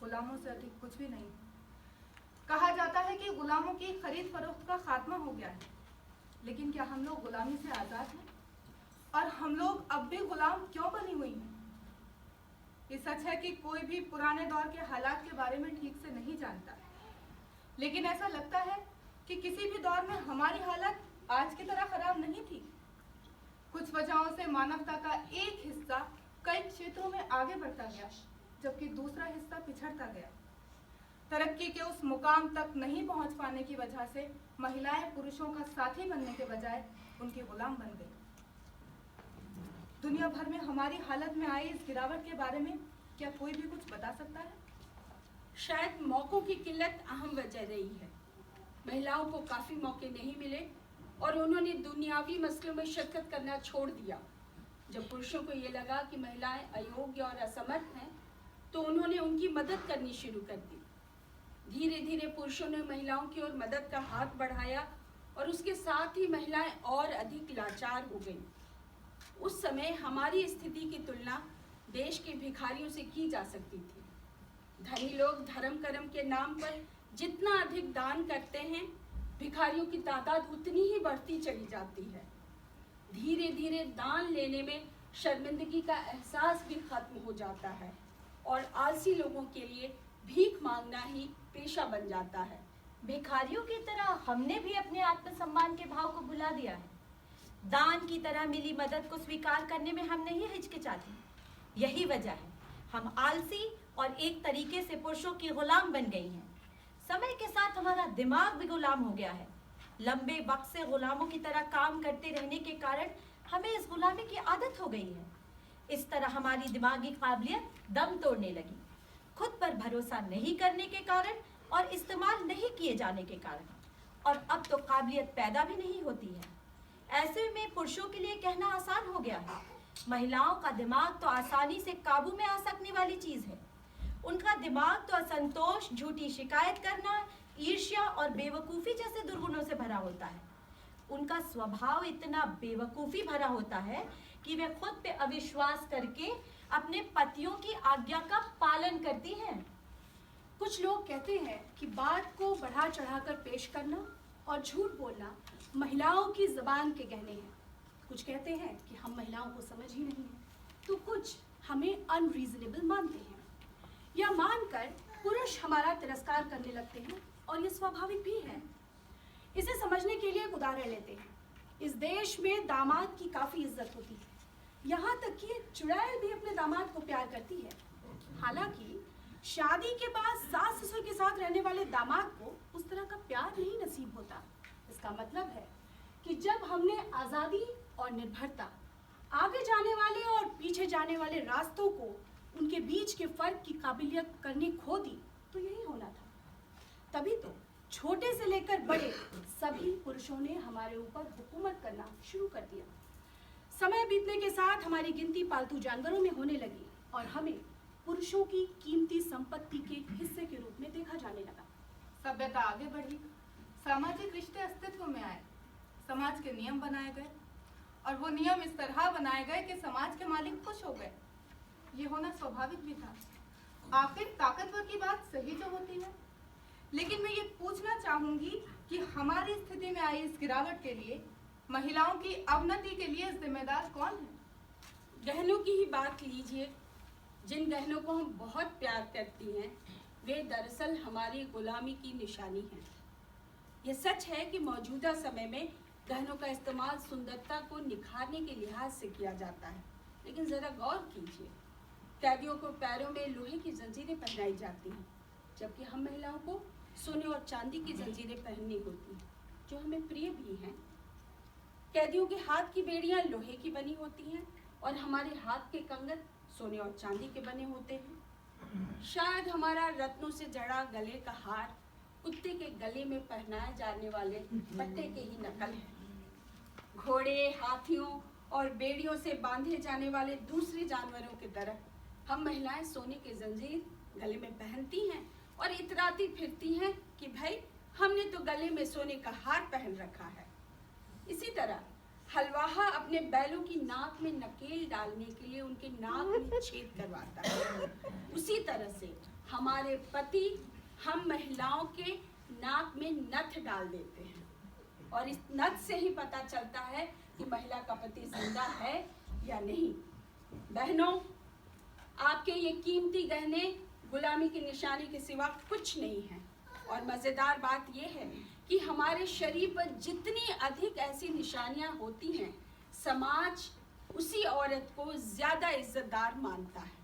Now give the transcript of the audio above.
गुलामों से अधिक कुछ भी नहीं। कहा जाता है कि गुलामों की खरीद फरोख्त का खात्मा हो गया है, लेकिन क्या हम लोग गुलामी से आज़ाद हैं? और हम लोग अब भी गुलाम क्यों बनी हुई हैं? ये सच है कि कोई भी पुराने दौर के हालात के बारे में ठीक से नहीं जानता, लेकिन ऐसा लगता है कि किसी भी दौर में हमारी हालत आज की तरह खराब नहीं थी। कुछ वजहों से मानवता का एक हिस्सा कई क्षेत्रों में आगे बढ़ता गया, जबकि दूसरा हिस्सा पिछड़ता गया। तरक्की के उस मुकाम तक नहीं पहुंच पाने की वजह से महिलाएं पुरुषों का साथी बनने के बजाय उनके गुलाम बन गई। दुनिया भर में हमारी हालत में आई इस गिरावट के बारे में क्या कोई भी कुछ बता सकता है? शायद मौकों की किल्लत अहम वजह रही है। महिलाओं को काफ़ी मौके नहीं मिले और उन्होंने दुनियावी मसलों में शिरकत करना छोड़ दिया। जब पुरुषों को ये लगा कि महिलाएं अयोग्य और असमर्थ हैं, तो उन्होंने उनकी मदद करनी शुरू कर दी। धीरे धीरे पुरुषों ने महिलाओं की ओर मदद का हाथ बढ़ाया और उसके साथ ही महिलाएं और अधिक लाचार हो गईं। उस समय हमारी स्थिति की तुलना देश के भिखारियों से की जा सकती थी। धनी लोग धर्म कर्म के नाम पर जितना अधिक दान करते हैं, भिखारियों की तादाद उतनी ही बढ़ती चली जाती है। धीरे धीरे दान लेने में शर्मिंदगी का एहसास भी खत्म हो जाता है और आलसी लोगों के लिए भीख मांगना ही पेशा बन जाता है। भिखारियों की तरह हमने भी अपने आत्मसम्मान के भाव को भुला दिया है। दान की तरह मिली मदद को स्वीकार करने में हम नहीं हिचकिचाते। यही वजह है हम आलसी और एक तरीके से पुरुषों की गुलाम बन गई हैं। समय के साथ हमारा दिमाग भी गुलाम हो गया है। लंबे वक्त से गुलामों की तरह काम करते रहने के कारण हमें इस गुलामी की आदत हो गई है। इस तरह हमारी दिमागी काबिलियत दम तोड़ने लगी, खुद पर भरोसा नहीं करने के कारण और इस्तेमाल नहीं किए जाने के कारण। और अब तो काबिलियत पैदा भी नहीं होती है। ऐसे में पुरुषों के लिए कहना आसान हो गया है। महिलाओं का दिमाग तो आसानी से काबू में आ सकने वाली चीज है। उनका दिमाग तो असंतोष, झूठी शिकायत करना, ईर्ष्या और बेवकूफ़ी जैसे दुर्गुणों से भरा होता है। उनका स्वभाव इतना बेवकूफ़ी भरा होता है कि वे खुद पे अविश्वास करके अपने पतियों की आज्ञा का पालन करती हैं। कुछ लोग कहते हैं कि बात को बढ़ा चढ़ाकर पेश करना और झूठ बोलना महिलाओं की ज़बान के गहने हैं। कुछ कहते हैं कि हम महिलाओं को समझ ही नहीं है, तो कुछ हमें अनरीजनेबल मानते हैं। यह मानकर पुरुष हमारा तिरस्कार करने लगते हैं और यह स्वाभाविक भी है। इसे समझने के लिए एक उदाहरण लेते हैं। इस देश में दामाद की काफ़ी इज्जत होती है, यहाँ तक कि चुड़ैल भी अपने दामाद को प्यार करती है। हालांकि शादी के बाद सास ससुर के साथ रहने वाले दामाद को उस तरह का प्यार नहीं नसीब होता। इसका मतलब है कि जब हमने आज़ादी और निर्भरता, आगे जाने वाले और पीछे जाने वाले रास्तों को, उनके बीच के फर्क की काबिलियत करनी खो दी, तो यही होना था। तभी तो छोटे से लेकर बड़े सभी पुरुषों ने हमारे ऊपर हुकूमत करना शुरू कर दिया। समय बीतने के साथ हमारी गिनती पालतू जानवरों में होने लगी और हमें पुरुषों की कीमती संपत्ति के हिस्से के रूप में देखा जाने लगा। सभ्यता आगे बढ़ी, सामाजिक रिश्ते अस्तित्व में आए, समाज के नियम बनाए गए और वो नियम इस तरह बनाए गए कि समाज के मालिक खुश हो गए। ये होना स्वाभाविक भी था। आखिर ताकतवर की बात सही जो होती है। लेकिन मैं ये पूछना चाहूंगी कि हमारी स्थिति में आई इस गिरावट के लिए, महिलाओं की अवनति के लिए जिम्मेदार कौन है? गहनों की ही बात लीजिए। जिन गहनों को हम बहुत प्यार करती हैं, वे दरअसल हमारी गुलामी की निशानी हैं। यह सच है कि मौजूदा समय में गहनों का इस्तेमाल सुंदरता को निखारने के लिहाज से किया जाता है, लेकिन ज़रा गौर कीजिए, कैदियों को पैरों में लोहे की जंजीरें पहनाई जाती हैं, जबकि हम महिलाओं को सोने और चांदी की जंजीरें पहननी होती हैं, जो हमें प्रिय भी हैं। कैदियों के हाथ की बेड़ियां लोहे की बनी होती हैं और हमारे हाथ के कंगन सोने और चांदी के बने होते हैं। शायद हमारा रत्नों से जड़ा गले का हार कुत्ते के गले में पहनाए जाने वाले पट्टे के ही नकल है। घोड़े, हाथियों और बेड़ियों से बांधे जाने वाले दूसरे जानवरों की तरह हम महिलाएं सोने के जंजीर गले में पहनती हैं और इतराती फिरती हैं कि भाई हमने तो गले में सोने का हार पहन रखा है। इसी तरह हलवाहा अपने बैलों की नाक में नकेल डालने के लिए उनके नाक में छेद करवाता है। उसी तरह से हमारे पति हम महिलाओं के नाक में नथ डाल देते हैं और इस नथ से ही पता चलता है कि महिला का पति जिंदा है या नहीं। बहनों, आपके ये कीमती गहने गुलामी की निशानी के सिवा कुछ नहीं है। और मज़ेदार बात यह है कि हमारे शरीर पर जितनी अधिक ऐसी निशानियां होती हैं, समाज उसी औरत को ज़्यादा इज्जतदार मानता है।